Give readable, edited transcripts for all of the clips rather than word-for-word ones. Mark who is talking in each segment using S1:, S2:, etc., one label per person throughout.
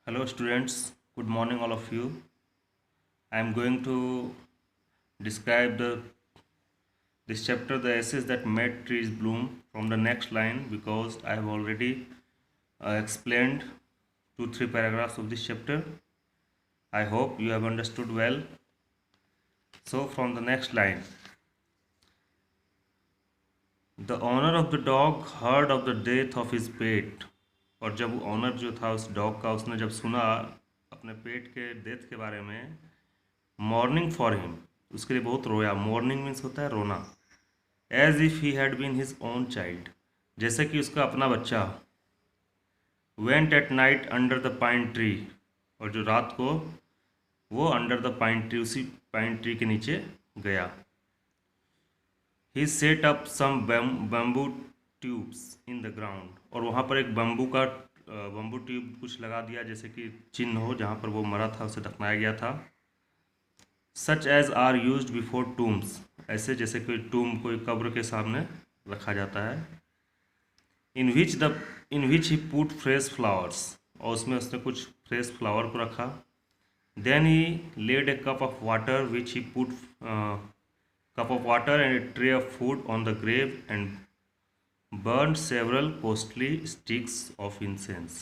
S1: Hello students, good morning all of you. I am going to describe this chapter, the essays that made trees bloom, from the next line because I have already explained 2-3 paragraphs of this chapter. I hope you have understood well. So from the next line, the owner of the dog heard of the death of his pet. और जब honour जो था उस dog का, उसने जब सुना अपने पेट के डेथ के बारे में, मॉर्निंग फॉर हिम, उसके लिए बहुत रोया. मॉर्निंग मीन्स होता है रोना. As if he had been his own child, जैसे कि उसका अपना बच्चा. Went at night under the pine tree, और जो रात को वो अंडर द पाइन ट्री, उसी पाइन ट्री के नीचे गया. He set up some bamboo tubes in the ground, और वहाँ पर एक बम्बू ट्यूब कुछ लगा दिया, जैसे कि चिन्ह हो जहाँ पर वो मरा था, उसे दफनाया गया था. Such as are use before tombs, ऐसे जैसे कोई टूम, कोई कब्र के सामने रखा जाता है. In which he put fresh flowers, और उसमें उसने कुछ फ्रेश फ्लावर को रखा. Then he laid a cup of water which he put cup of water and a tray of food on the grave and burned several costly sticks of incense.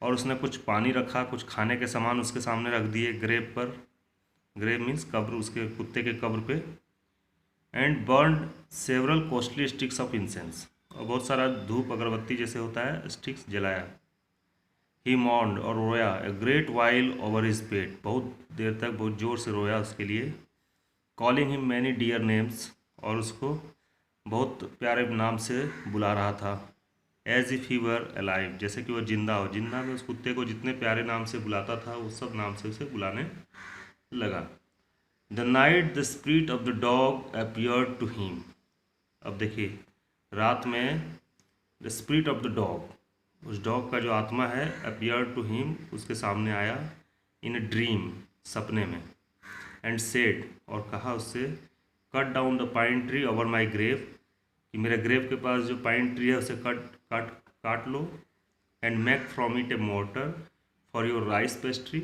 S1: और उसने कुछ पानी रखा, कुछ खाने के सामान उसके सामने रख दिए ग्रेव पर. ग्रेव मीन्स कब्र, उसके कुत्ते के कब्र पे. And burned several costly sticks of incense, और बहुत सारा धूप अगरबत्ती जैसे होता है स्टिक्स जलाया. ही मॉन्ड, और रोया. A great while over his pet, बहुत देर तक बहुत ज़ोर से रोया उसके लिए. Calling him many dear names, और उसको बहुत प्यारे नाम से बुला रहा था. As if he were alive, जैसे कि वह जिंदा हो. जिंदा में उस कुत्ते को जितने प्यारे नाम से बुलाता था, वो सब नाम से उसे बुलाने लगा. The night the spirit of the dog appeared to him. अब देखिए, रात में the spirit of the dog, उस डॉग का जो आत्मा है, अपीयर्ड टू हिम, उसके सामने आया. इन अ ड्रीम, सपने में. एंड सेड, और कहा उससे, cut down the pine tree over my grave, कि मेरे ग्रेव के पास जो पाइन ट्री है उसे काट लो. And make from it a mortar for your rice pastry,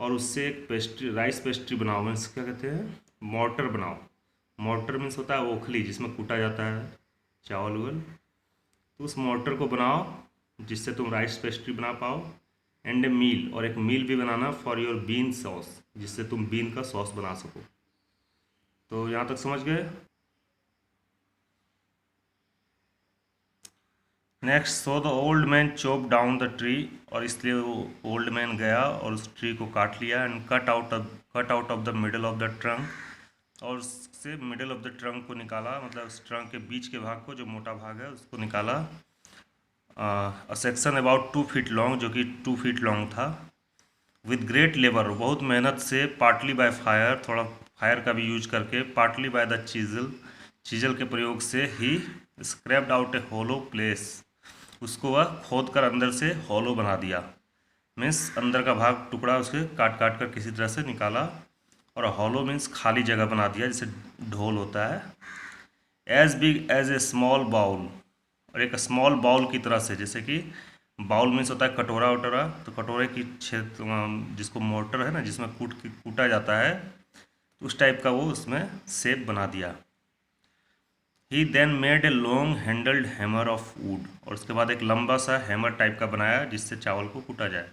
S1: और उससे एक पेस्ट्री, राइस पेस्ट्री बनाओ. मीन्स क्या कहते हैं, मोर्टर बनाओ. मोर्टर मीन्स होता है ओखली, जिसमें कूटा जाता है चावल उवल. तो उस मोर्टर को बनाओ जिससे तुम राइस पेस्ट्री बना पाओ. एंड ए मील, और एक मील भी बनाना फॉर योर बीन सॉस, जिससे तुम बीन का सॉस बना सको. तो यहाँ तक समझ गए. Next, so the old man chop down the tree, और इसलिए वो ओल्ड मैन गया और उस ट्री को काट लिया. And cut out of the middle of the trunk, और उससे मिडल ऑफ द ट्रंक को निकाला, मतलब उस ट्रंक के बीच के भाग को, जो मोटा भाग है, उसको निकाला. A section about 2 feet long, जो कि 2 फीट लॉन्ग था. विद ग्रेट लेबर, बहुत मेहनत से. पार्टली बाय फायर, थोड़ा फायर का भी यूज करके. पार्टली बाय द चीजल के प्रयोग से. ही स्क्रैप्ड आउट ए होलो प्लेस, उसको वह खोद कर अंदर से हॉलो बना दिया. मीन्स अंदर का भाग टुकड़ा उसके काट काट कर किसी तरह से निकाला. और हॉलो मीन्स खाली जगह बना दिया, जैसे ढोल होता है. As big as a small bowl, और एक स्मॉल बाउल की तरह से, जैसे कि बाउल मीन्स होता है कटोरा वटोरा, तो कटोरे की जिसको मोर्टर है ना, जिसमें कूटा जाता है, तो उस टाइप का वो उसमें शेप बना दिया. He then made a long handled hammer of wood, और उसके बाद एक लंबा सा हैमर टाइप का बनाया जिससे चावल को कूटा जाए.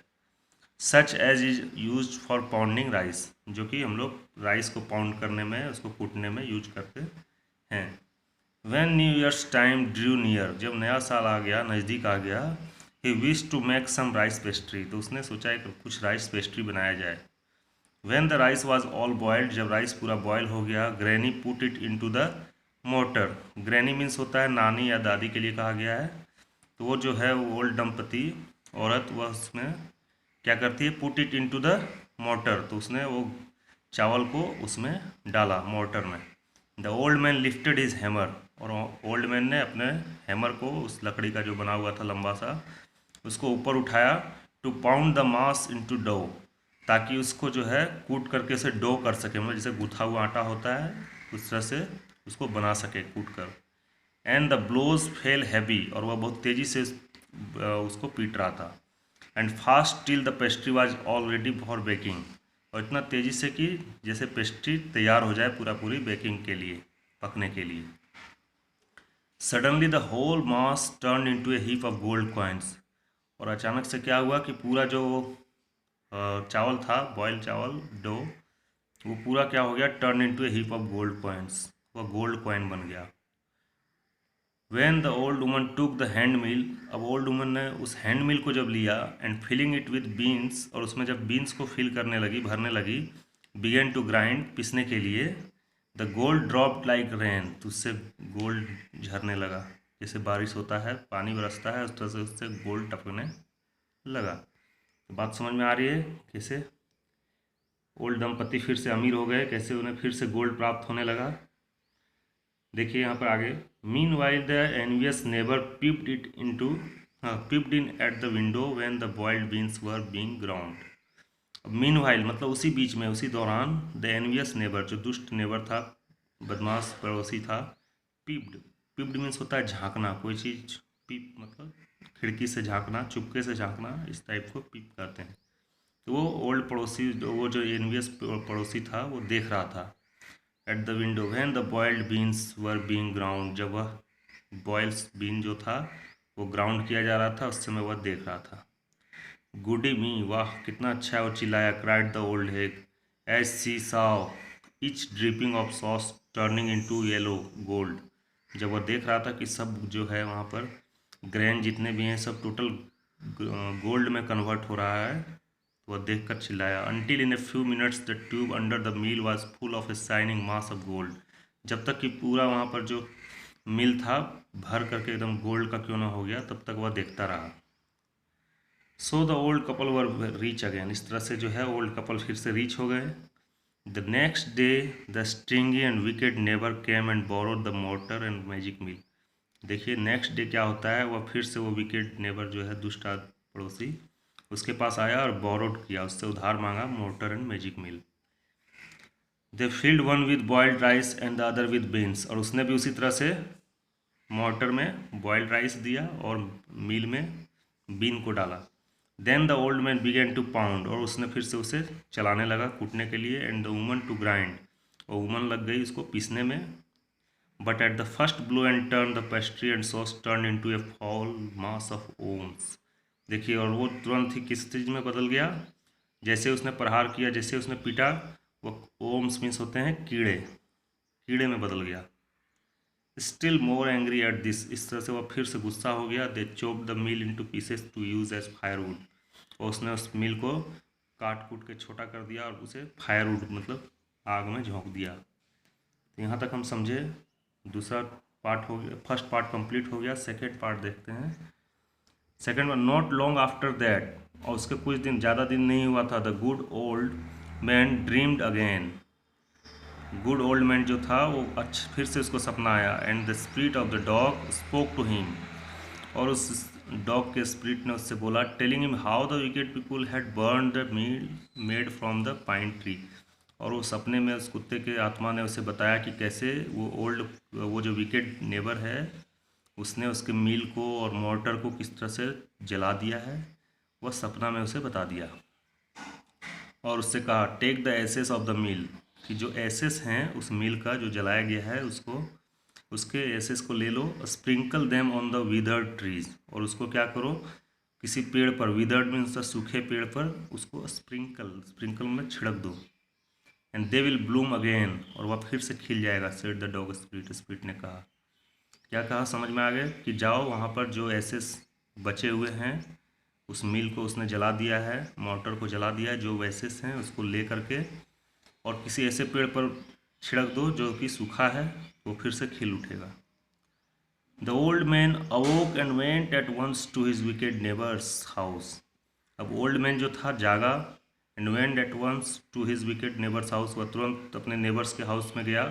S1: Such as is use for pounding rice, जो कि हम लोग राइस को पाउंड करने में, उसको कूटने में यूज करते हैं. When new year's time drew near, जब नया साल आ गया, नज़दीक आ गया. He wish to make some rice pastry, तो उसने सोचा कि कुछ राइस पेस्ट्री बनाया जाए. When the rice was all boiled, जब राइस पूरा बॉयल हो गया. Granny put it into the mortar. Granny means होता है नानी या दादी के लिए कहा गया है. तो वो जो है, वो ओल्ड दंपति औरत, वह उसमें क्या करती है, put it into the motor, तो उसने वो चावल को उसमें डाला मोटर में. The old man lifted his hammer, और ओल्ड मैन ने अपने हैमर को, उस लकड़ी का जो बना हुआ था लंबा सा, उसको ऊपर उठाया. To pound the mass into dough, ताकि उसको जो है कूट करके उसे डो कर सके, मतलब जैसे गूथा हुआ आटा होता है उस तरह से उसको बना सके कूट कर. And the blows fell heavy, और वह बहुत तेज़ी से उसको पीट रहा था. And fast till the pastry was already for baking, और इतना तेज़ी से कि जैसे पेस्ट्री तैयार हो जाए पूरी बेकिंग के लिए, पकने के लिए। Suddenly the whole mass turn into a heap of gold coins, और अचानक से क्या हुआ कि पूरा जो चावल था, बॉयल चावल डो, वो पूरा क्या हो गया, turn into a heap of gold coins, वो गोल्ड कॉइन बन गया। When the old woman took the hand mill, अब ओल्ड वुमन ने उस हैंड मिल को जब लिया and filling it with beans, और उसमें जब बीन्स को फिल करने लगी, भरने लगी, बिगेन टू ग्राइंड, पीसने के लिए, the gold dropped like rain, तो उससे गोल्ड झरने लगा, जैसे बारिश होता है पानी बरसता है उस तरह से उससे गोल्ड टपकने लगा। तो बात समझ में आ रही है कैसे ओल्ड दंपति फिर से अमीर हो गए, कैसे उन्हें फिर से गोल्ड प्राप्त होने लगा। देखिए यहाँ पर आगे, meanwhile the envious neighbour peeped it into peeped in at the window when the boiled beans were being ground. Meanwhile मतलब उसी बीच में, उसी दौरान, द एनवियस नेबर, जो दुष्ट नेबर था, बदमाश पड़ोसी था, पिप्ड, पिप्ड मीन्स होता है झांकना, कोई चीज़, पिप मतलब खिड़की से झांकना, चुपके से झांकना, इस टाइप को पिप कहते हैं। तो वो ओल्ड पड़ोसी, वो जो एनवियस पड़ोसी था, वो देख रहा था eight the window when the boiled beans were being ground, जब वह बॉयल्स बीन जो था वो ग्राउंड किया जा रहा था, उस समय वह देख रहा था। गुडी मी, वाह कितना अच्छा है, वो चिल्लाया, cried the old hag as she saw each dripping of sauce turning into yellow gold, जब वह देख रहा था कि सब जो है वहाँ पर ग्रेन जितने भी हैं सब टोटल गोल्ड में कन्वर्ट हो रहा है, तो वह देख कर चिल्लाया। Until in a few minutes the tube under the mill was full of a shining mass of gold, जब तक कि पूरा वहाँ पर जो मिल था भर करके एकदम गोल्ड का क्यों ना हो गया, तब तक वह देखता रहा। So the old couple were reach again, इस तरह से जो है ओल्ड कपल फिर से रीच हो गए। The next day the stingy and wicked neighbour came and borrowed the mortar and magic mill. देखिए नेक्स्ट डे क्या होता है, वह फिर से वो विकेड नेबर जो है दुष्ट पड़ोसी उसके पास आया और बोरोड किया, उससे उधार मांगा motor and magic mill. They field one with boiled rice and the other with beans, और उसने भी उसी तरह से मोटर में बॉइल्ड राइस दिया और मिल में बीन को डाला। Then the old man began to pound, और उसने फिर से उसे चलाने लगा कूटने के लिए, and the woman to grind, और वुमन लग गई उसको पीसने में। But at the first blow and turn the pastry and sauce turn into a foul mass of worms. देखिए, और वो तुरंत ही किस चीज़ में बदल गया, जैसे उसने प्रहार किया, जैसे उसने पीटा, वो ओम्स मीन्स होते हैं कीड़े, कीड़े में बदल गया। Still more angry at this, इस तरह से वह फिर से गुस्सा हो गया। They chop the mill into pieces to use as firewood, और उसने उस मिल को काट कूट के छोटा कर दिया और उसे फायरवुड मतलब आग में झोंक दिया। तो यहाँ तक हम समझे, दूसरा पार्ट हो गया, फर्स्ट पार्ट कंप्लीट हो गया। सेकेंड पार्ट देखते हैं। Second one, not long after that, और उसके कुछ दिन, ज़्यादा दिन नहीं हुआ था, the good old man dreamed again, good old man जो था वो फिर से उसको सपना आया। And the spirit of the dog spoke to him, और उस डॉग के स्पिरिट ने उससे बोला, telling him how the wicked people had burn the mill made from the pine tree, और वो सपने में उस कुत्ते के आत्मा ने उसे बताया कि कैसे वो जो विकेड नेबर है उसने उसके मील को और मोर्टर को किस तरह से जला दिया है, वह सपना में उसे बता दिया। और उससे कहा, take the ashes of the mill, कि जो एसेस हैं उस मील का जो जलाया गया है उसको, उसके एसेस को ले लो, sprinkle them on the withered trees, और उसको क्या करो, किसी पेड़ पर, विदर्ड मीन्स सूखे पेड़ पर उसको स्प्रिंकल में छिड़क दो, and they will Bloom again, और वह फिर से खिल जाएगा, said the dog spirit, spirit ने कहा। क्या कहा, समझ में आ गया कि जाओ वहाँ पर जो एसेस बचे हुए हैं उस मिल को उसने जला दिया है, मोटर को जला दिया है, जो वेसेस हैं उसको ले करके और किसी ऐसे पेड़ पर छिड़क दो जो कि सूखा है, वो फिर से खिल उठेगा। The old man awoke and went at once to his wicked neighbour's house, अब ओल्ड मैन जो था जागा, and went at once to his wicked neighbour's house, वह तुरंत अपने नेबर्स के हाउस में गया।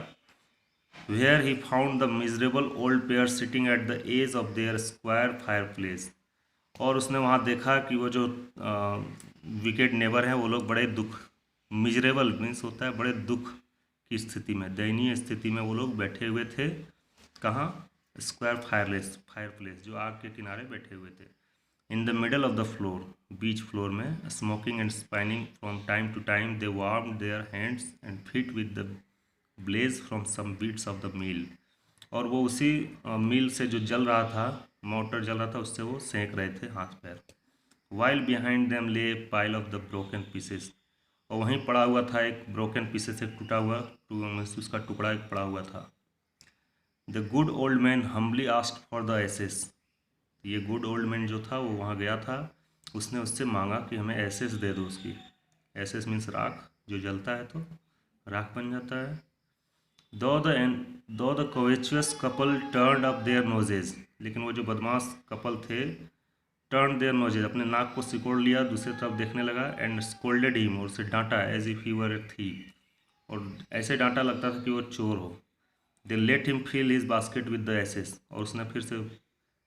S1: Where he found the miserable old pair sitting at the edge of their square fireplace, और उसने वहाँ देखा कि वो जो विकेड नेबर हैं वो लोग बड़े दुख, मिजरेबल मीन्स होता है बड़े दुख की स्थिति में, दयनीय स्थिति में वो लोग बैठे हुए थे। कहाँ, स्क्वायर फायर प्लेस, जो आग के किनारे बैठे हुए थे। In the middle of the floor, बीच फ्लोर में, smoking and spinning from time to time, they warm their hands and feet with the blaze from some bits of the mill. और वो उसी मील से जो जल रहा था, मोटर जल रहा था, उससे वो सेंक रहे थे हाथ पैर। वाइल बिहाइंड देम ले pile of the broken pieces, और वहीं पड़ा हुआ था एक ब्रोकन पीसेस से टूटा हुआ उसका टुकड़ा एक पड़ा हुआ था। The good old man humbly asked for the ashes, ये गुड ओल्ड मैन जो था वो वहाँ गया था, उसने उससे मांगा कि हमें एसेस दे दो उसकी। एसेस मीन्स राख, जो जलता है तो राख बन जाता है। Though the covetous couple turn up their noses, लेकिन वो जो बदमाश कपल थे, टर्न देयर नोजेज, अपने नाक को सिकोड़ लिया, दूसरी तरफ देखने लगा, एंड स्कोल्डेड हिम, और उसे डांटा as if he were a thief, और ऐसे डांटा लगता था कि वो चोर हो। They let him fill his basket with the ashes, और उसने फिर से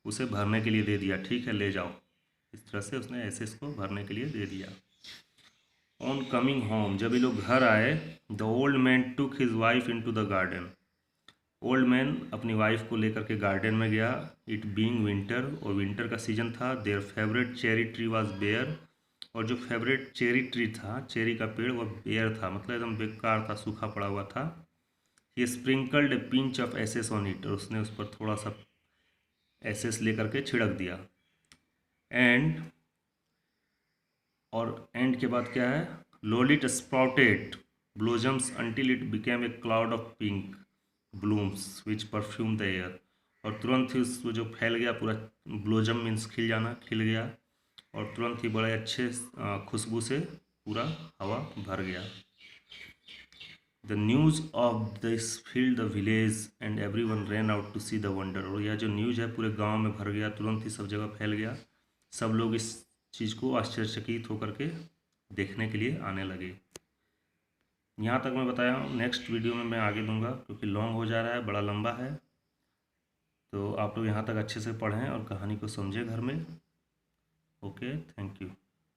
S1: उसे भरने के लिए दे दिया, ठीक है ले जाओ। इस तरह से उसने एसेस को भरने के लिए दे दिया। ऑन कमिंग होम, जब ये लोग घर आए, the old man took his wife into the garden, old man अपनी वाइफ को लेकर के गार्डन में गया। इट बीइंग विंटर, और विंटर का सीजन था। Their favourite cherry tree was bare, और जो फेवरेट चेरी ट्री था, चेरी का पेड़, वह बेयर था, मतलब एकदम बेकार था, सूखा पड़ा हुआ था। He sprinkled a pinch of ashes on it, और उसने उस पर थोड़ा सा एसेस लेकर के छिड़क दिया। एंड, और एंड के बाद क्या है, lo it sprouted blossoms until it became a cloud of pink blooms which perfume the air, और तुरंत ही वो जो फैल गया पूरा, ब्लोजम मीन्स खिल जाना, खिल गया, और तुरंत ही बड़े अच्छे खुशबू से पूरा हवा भर गया। The news of this filled the village and everyone ran out to see the wonder, और यह जो न्यूज़ है पूरे गांव में भर गया, तुरंत ही सब जगह फैल गया, सब लोग इस चीज़ को आश्चर्यचकित होकर के देखने के लिए आने लगे। यहाँ तक मैं बताया हूँ, नेक्स्ट वीडियो में मैं आगे दूंगा क्योंकि लॉन्ग हो जा रहा है, बड़ा लंबा है। तो आप लोग यहाँ तक अच्छे से पढ़ें और कहानी को समझें घर में। Okay, thank you.